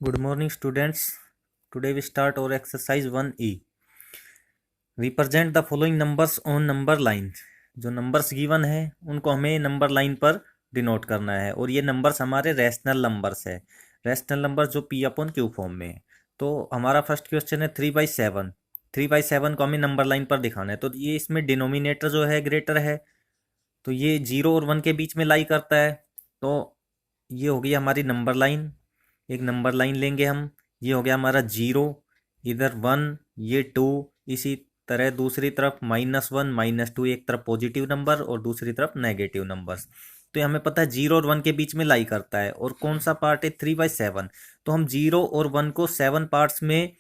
Good morning, students. Today we start our exercise 1E. Represent the following numbers on number line. जो numbers given है उनको हमें number line पर denote करना है और ये नंबर्स हमारे रैशनल नंबर्स है। रैशनल नंबर जो P अपॉन Q फॉर्म में है। तो हमारा फर्स्ट क्वेश्चन है 3/7। 3/7 को हमें नंबर लाइन पर दिखाना है। तो ये इसमें डिनोमिनेटर जो है ग्रेटर है, तो ये 0 और 1 के बीच में लाई करता है। तो ये हो गई हमारी नंबर लाइन। एक नंबर लाइन लेंगे हम। ये हो गया हमारा 0, इधर 1, ये 2, इसी तरह दूसरी तरफ -1 -2, एक तरफ पॉजिटिव नंबर और दूसरी तरफ नेगेटिव नंबर्स। तो ये हमें पता है 0 और 1 के बीच में लाई करता है। और कौन सा पार्ट है 3/7। तो हम 0 और 1 को 7 पार्ट्स में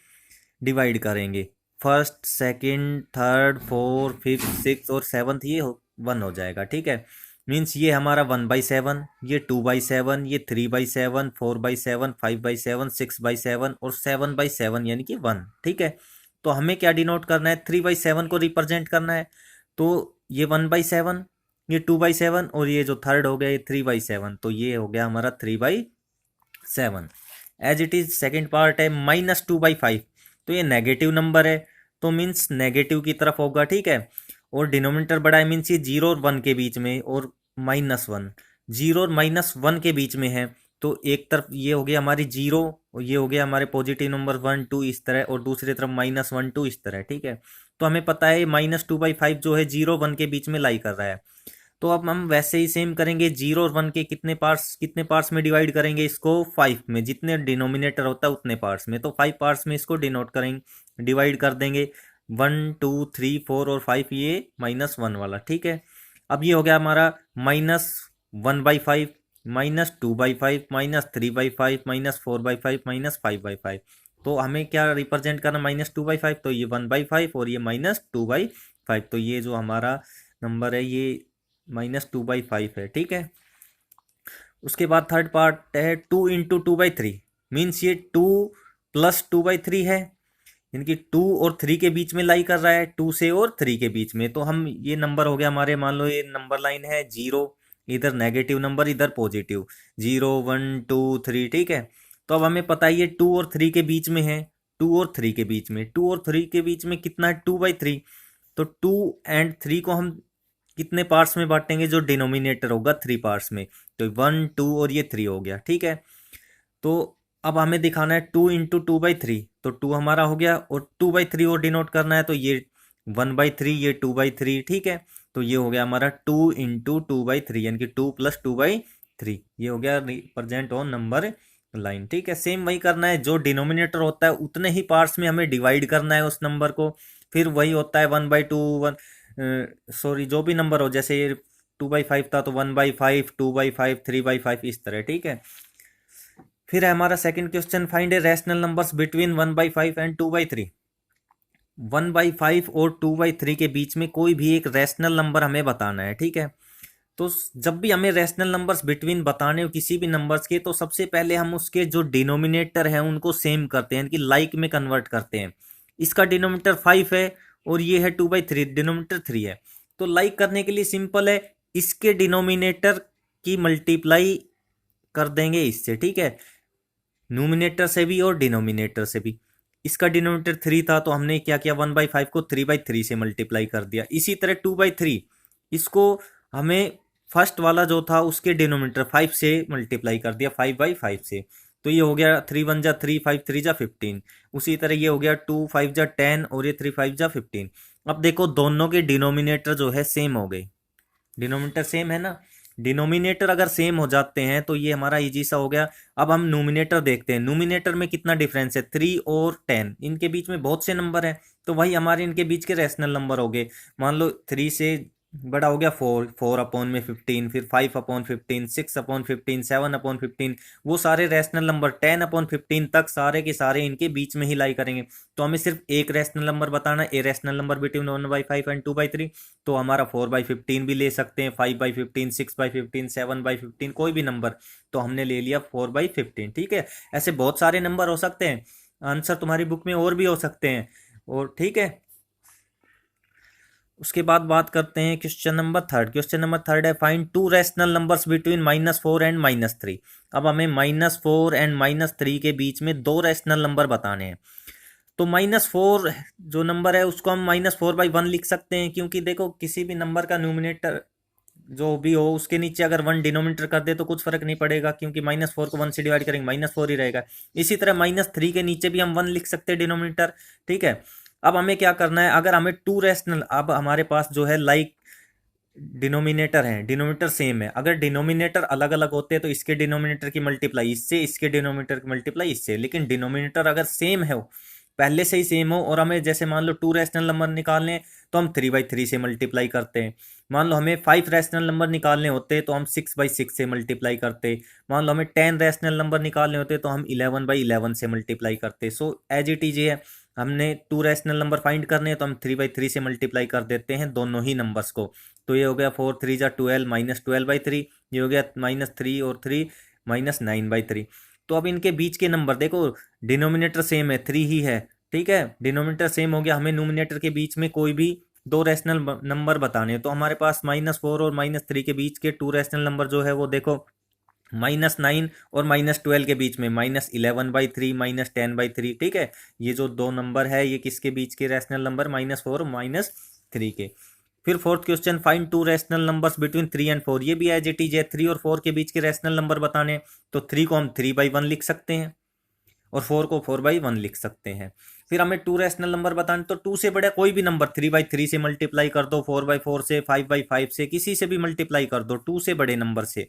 डिवाइड करेंगे। First, second, third, fourth, fifth, six और सेवन्थ ये 1 हो जाएगा। ठीक है, मीन्स ये हमारा 1/7, ये 2/7, ये 3/7, 4/7, 5/7, 6/7 और 7/7 यानी कि 1। ठीक है, तो हमें क्या डिनोट करना है, 3/7 को रिप्रेजेंट करना है। तो ये 1/7, ये 2/7 और ये जो थर्ड हो गया ये 3/7। तो ये हो गया हमारा 3/7। As it is second part है -2/5। तो ये नेगेटिव नंबर है, तो मीन्स नेगेटिव की तरफ होगा। ठीक है, और डिनोमिनेटर बड़ा है, मीन्स ये 0 और 1 के बीच में और -1, 0 और -1 के बीच में है। तो एक तरफ ये हो गया हमारी 0 और ये हो गया हमारे पॉजिटिव नंबर 1 2 इस तरह, और दूसरी तरफ -1 2 इस तरह। ठीक है, तो हमें पता है -2/5 जो है 0 1 के बीच में लाई कर रहा है। तो अब हम वैसे ही सेम करेंगे, 0 और 1 के कितने पार्ट्स में डिवाइड करेंगे इसको, 5 में। जितने डिनोमिनेटर होता है उतने पार्ट्स में, तो 5 पार्ट्स में इसको डिनोट करेंगे, डिवाइड कर देंगे। 1 2 3 4 और 5, ये -1 वाला। ठीक है, अब ये हो गया हमारा -1/5, -2/5, -3/5, -4/5, -5/5। तो हमें क्या रिप्रेजेंट करना, -2/5, तो ये 1/5 और ये -2/5। तो ये जो हमारा नंबर है ये -2/5 है। ठीक है, उसके बाद थर्ड पार्ट है 2 इंटू 2/3। मीन्स ये 2 + 2/3 है, यानी कि 2 और 3 के बीच में लाई कर रहा है, 2 से और 3 के बीच में। तो हम ये नंबर हो गया हमारे, मान लो ये नंबर लाइन है 0, इधर नेगेटिव नंबर, इधर पॉजिटिव, 0 1 2 3। ठीक है, तो अब हमें पता है ये 2 और 3 के बीच में है। 2 और 3 के बीच में, 2 और 3 के बीच में कितना है, 2/3। तो 2 एंड 3 को हम कितने पार्ट्स में बांटेंगे, जो डिनोमिनेटर होगा 3 पार्ट्स में। तो 1 2 और ये 3 हो गया। ठीक है, तो अब हमें दिखाना है 2 इंटू 2/3। तो 2 हमारा हो गया, और 2/3 और डिनोट करना है, तो ये 1/3, ये 2/3। ठीक है, तो ये हो गया हमारा 2 इंटू 2/3, यानी कि 2 + 2/3। ये हो गया रिप्रेजेंट ऑन नंबर लाइन। ठीक है, सेम वही करना है, जो डिनोमिनेटर होता है उतने ही पार्ट्स में हमें डिवाइड करना है उस नंबर को। फिर वही होता है 1/2, सॉरी जो भी नंबर हो, जैसे ये 2/5 था तो 1/5, 2/5, 3/5 इस तरह। ठीक है, फिर है हमारा second question, find a rational numbers between 1/5 and 2/3। 1/5 और 2/3 के बीच में कोई भी एक रैशनल नंबर हमें बताना है। ठीक है, तो जब भी हमें रैशनल नंबर्स बिटवीन बताने हो किसी भी नंबर्स के, तो सबसे पहले हम उसके जो डिनोमिनेटर है उनको सेम करते हैं, कि लाइक में कन्वर्ट करते हैं। इसका डिनोमिनेटर 5 है और ये है 2/3, डिनोमिनेटर 3 है। तो लाइक करने के लिए सिंपल है, इसके डिनोमिनेटर की मल्टीप्लाई कर देंगे इससे। ठीक है, न्यूमिनेटर से भी और डिनोमिनेटर से भी। इसका डिनोमिनेटर 3 था, तो हमने क्या किया, 1/5 को 3/3 से मल्टीप्लाई कर दिया। इसी तरह 2/3, इसको हमें फर्स्ट वाला जो था उसके डिनोमिनेटर 5 से मल्टीप्लाई कर दिया, 5/5 से। तो ये हो गया 3 1 जा 3, 5 3 जा 15। उसी तरह ये हो गया 2 5 जा 10 और ये 3 5 जा 15। अब देखो दोनों के डिनोमिनेटर जो है सेम हो गए, डिनोमिनेटर सेम है ना। डिनोमिनेटर अगर सेम हो जाते हैं तो ये हमारा इजी सा हो गया। अब हम नोमिनेटर देखते हैं, नोमिनेटर में कितना डिफरेंस है, 3 और 10, इनके बीच में बहुत से नंबर हैं। तो वही हमारे इनके बीच के रैशनल नंबर हो गए। मान लो 3 से बड़ा हो गया 4, 4/15, फिर 5/15, 6/15, 7/15, वो सारे रैशनल नंबर 10/15 तक सारे के सारे इनके बीच में ही लाई करेंगे। तो हमें सिर्फ एक रैशनल नंबर बताना है, a rational number between 1/5 and 2/3। तो हमारा 4/15 भी ले सकते हैं, 5/15, 6/15, 7/15, कोई भी नंबर। तो हमने ले लिया 4/15। ठीक है, ऐसे बहुत सारे नंबर हो सकते हैं, आंसर तुम्हारी बुक में और भी हो सकते हैं। और ठीक है, उसके बाद बात करते हैं question number third. Question number third है find two rational numbers between -4 and -3। अब हमें -4 एंड -3 के बीच में दो रैशनल नंबर बताने हैं। तो -4 जो नंबर है उसको हम -4/1 लिख सकते हैं, क्योंकि देखो किसी भी नंबर का न्यूमिनेटर जो भी हो उसके नीचे अगर 1 डिनोमिनेटर कर दे तो कुछ फर्क नहीं पड़ेगा, क्योंकि -4 को 1 से डिवाइड करेंगे -4 ही रहेगा। इसी तरह -3 के नीचे भी हम 1 लिख सकते हैं डिनोमिनेटर। ठीक है, अब हमें क्या करना है, अगर हमें टू रैशनल, अब हमारे पास जो है लाइक डिनोमिनेटर है, डिनोमिनेटर सेम है। अगर डिनोमिनेटर अलग अलग होते हैं तो इसके डिनोमिनेटर की मल्टीप्लाई इससे, इसके डिनोमिनेटर की मल्टीप्लाई इससे। लेकिन डिनोमिनेटर अगर सेम है, पहले से ही सेम हो, और हमें जैसे मान लो टू रैशनल नंबर निकालने हैं तो हम 3/3 से मल्टीप्लाई करते हैं। मान लो हमें 5 रैशनल नंबर निकालने होते हैं तो हम 6/6 से मल्टीप्लाई करते। मान लो हमें 10 रैशनल नंबर निकालने होते तो हम 11/11 से मल्टीप्लाई करते। सो एज इट इज है, हमने टू रैशनल नंबर फाइंड करने हैं तो हम 3/3 से मल्टीप्लाई कर देते हैं दोनों ही नंबर्स को। तो ये हो गया 4 3 जा 12 -12/3, ये हो गया -3 और 3 -9/3। तो अब इनके बीच के नंबर देखो, डिनोमिनेटर सेम है, 3 ही है। ठीक है, डिनोमिनेटर सेम हो गया, हमें न्यूमिनेटर के बीच में कोई भी दो रैशनल नंबर बताने हैं। तो हमारे पास -4 और -3 के बीच के टू रैशनल नंबर जो है वो देखो, -9 और -12 के बीच में -11/3 -10/3। ठीक है, ये जो दो नंबर है ये किसके बीच के रैशनल नंबर, -4 और -3 के। फिर fourth question find two rational numbers between 3 and 4। ये भी एज इट इज है, 3 और 4 के बीच के रैशनल नंबर बताने। तो 3 को हम 3/1 लिख सकते हैं और 4 को 4/1 लिख सकते हैं। फिर हमें टू रैशनल नंबर बताने, तो 2 से बड़ा कोई भी नंबर 3/3 से मल्टीप्लाई कर दो, 4/4 से, 5/5 से, किसी से भी मल्टीप्लाई कर दो, 2 से बड़े नंबर से।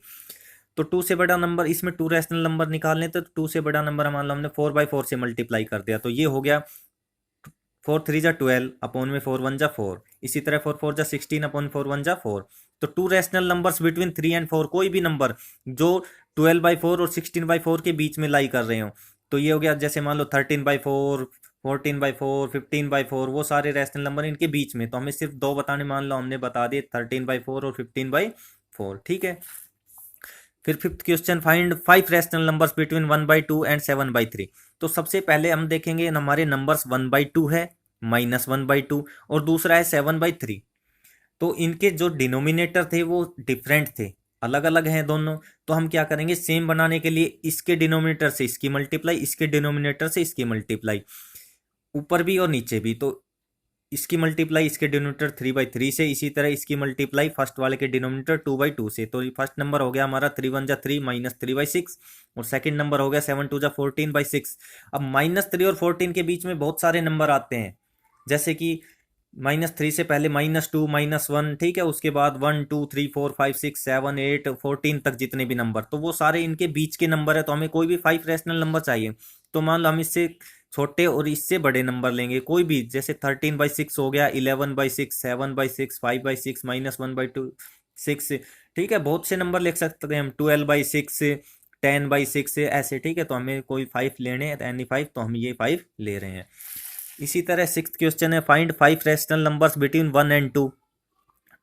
तो 2 से बड़ा नंबर, इसमें टू रैशनल नंबर निकालने तो 2 से बड़ा नंबर मान लो हमने 4/4 से मल्टीप्लाई कर दिया, तो ये हो गया 4 3 जा 12 अपॉन में 4 1 जा 4। इसी तरह 4 4 जा 16 अपॉन 4 1 जा 4। तो to rational numbers between 3 and 4, कोई भी नंबर जो 12/4 और 16/4 के बीच में लाई कर रहे हो। तो ये हो गया, जैसे मान लो 13/4, 14/4, 15/4, वो सारे रैशनल नंबर इनके बीच में। तो हमें सिर्फ दो बताने, मान लो हमने बता दिए 13/4 और 15/4। ठीक है, फिर fifth question find 5 rational numbers between 1/2 and 7/3। तो सबसे पहले हम देखेंगे हमारे नंबर्स 1/2 है, -1/2, और दूसरा है 7/3। तो इनके जो डिनोमिनेटर थे वो डिफरेंट थे, अलग अलग हैं दोनों। तो हम क्या करेंगे, सेम बनाने के लिए इसके डिनोमिनेटर से इसकी मल्टीप्लाई, इसके डिनोमिनेटर से इसकी मल्टीप्लाई, ऊपर भी और नीचे भी। तो इसकी मल्टीप्लाई इसके डिनोमिनेटर 3/3 से, इसी तरह इसकी मल्टीप्लाई फर्स्ट वाले के डिनोमिनेटर 2/2 से। तो फर्स्ट नंबर हो गया हमारा 3 1 जा 3 -3/6, और सेकंड नंबर हो गया 7 2 जा 14/6। अब -3 और 14 के बीच में बहुत सारे नंबर आते हैं, जैसे कि -3 से पहले -2 -1। ठीक है, उसके बाद 1 2 3 4 5 6 7 8 14 तक जितने भी नंबर, तो वो सारे इनके बीच के नंबर है। तो हमें कोई भी 5 रैशनल नंबर चाहिए। तो मान लो हम इससे छोटे और इससे बड़े नंबर लेंगे कोई भी, जैसे 13/6 हो गया, 11/6, 7/6, 5/6, -1/2 6। ठीक है, बहुत से नंबर लिख सकते हैं हम, 12/6, 10/6 ऐसे। ठीक है, तो हमें कोई 5 लेने हैं, एनी 5, तो हम ये 5 ले रहे हैं। इसी तरह सिक्स्थ क्वेश्चन है find 5 rational numbers between 1 and 2।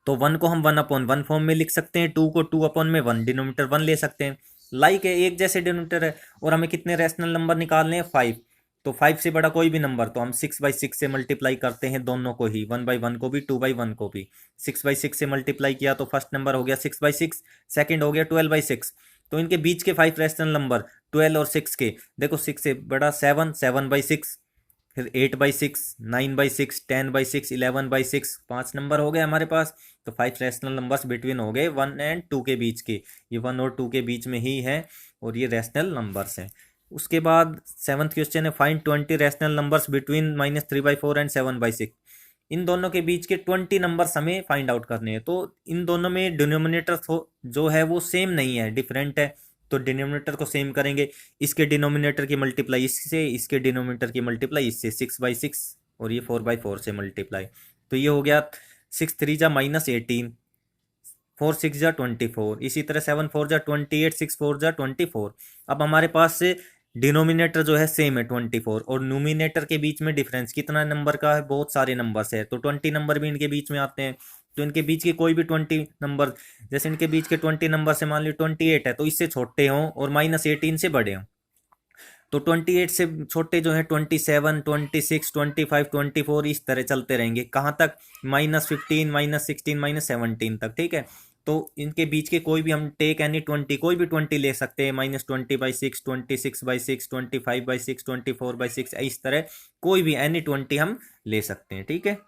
तो 1 को हम 1/1 फॉर्म में लिख सकते हैं, 2 को 2/1, डिनोमिनेटर 1 ले सकते हैं। लाइक है, एक जैसे डिनोमिनेटर है, और हमें कितने रैशनल नंबर निकालने हैं, 5। तो 5 से बड़ा कोई भी नंबर, तो हम 6/6 से मल्टीप्लाई करते हैं दोनों को ही, 1/1 को भी 2/1 को भी। 6/6 से मल्टीप्लाई किया तो फर्स्ट नंबर हो गया 6/6, सेकंड हो गया 12/6। तो इनके बीच के 5 रैशनल नंबर 12 और 6 के, देखो 6 से बड़ा 7, 7/6, फिर 8/6, 9/6, 10/6, 11/6, 5 नंबर हो गए हमारे पास। तो 5 रैशनल नंबर्स बिटवीन हो गए 1 एंड 2 के बीच के, ये 1 और 2 के बीच में ही है, और ये रैशनल नंबर्स हैं। उसके बाद सेवंथ क्वेश्चन है find 20 rational numbers between -3/4 and 7/6। इन दोनों के बीच के 20 नंबर्स हमें फाइंड आउट करने हैं। तो इन दोनों में डिनोमिनेटर जो है वो सेम नहीं है, डिफरेंट है। तो डिनोमिनेटर को सेम करेंगे, इसके डिनोमिनेटर की मल्टीप्लाई इससे, इसके डिनोमिनेटर की मल्टीप्लाई इससे, 6/6 और ये 4/4 से मल्टीप्लाई। तो ये हो गया 6 3 जा -18, 4 6 जा 24, इसी तरह 7 4 जा 28, 6 4 जा 24। अब हमारे पास से डिनोमिनेटर जो है सेम है 24, और न्यूमिनेटर के बीच में डिफरेंस कितना नंबर का है, बहुत सारे नंबर्स है, तो 20 नंबर भी इनके बीच में आते हैं। तो इनके बीच के कोई भी 20 नंबर, जैसे इनके बीच के 20 नंबर से मान ली 28 है, तो इससे छोटे हों और -18 से बड़े हों। तो 28 से छोटे जो है 27, 26, 25, 24 इस तरह चलते रहेंगे। कहाँ तक? -15, -16, -17 तक, ठीक है। तो इनके बीच के कोई भी हम टेक एनी 20, कोई भी 20 ले सकते हैं, -20/6, 26/6, 25/6, 24/6, इस तरह कोई भी एनी 20 हम ले सकते हैं, ठीक है।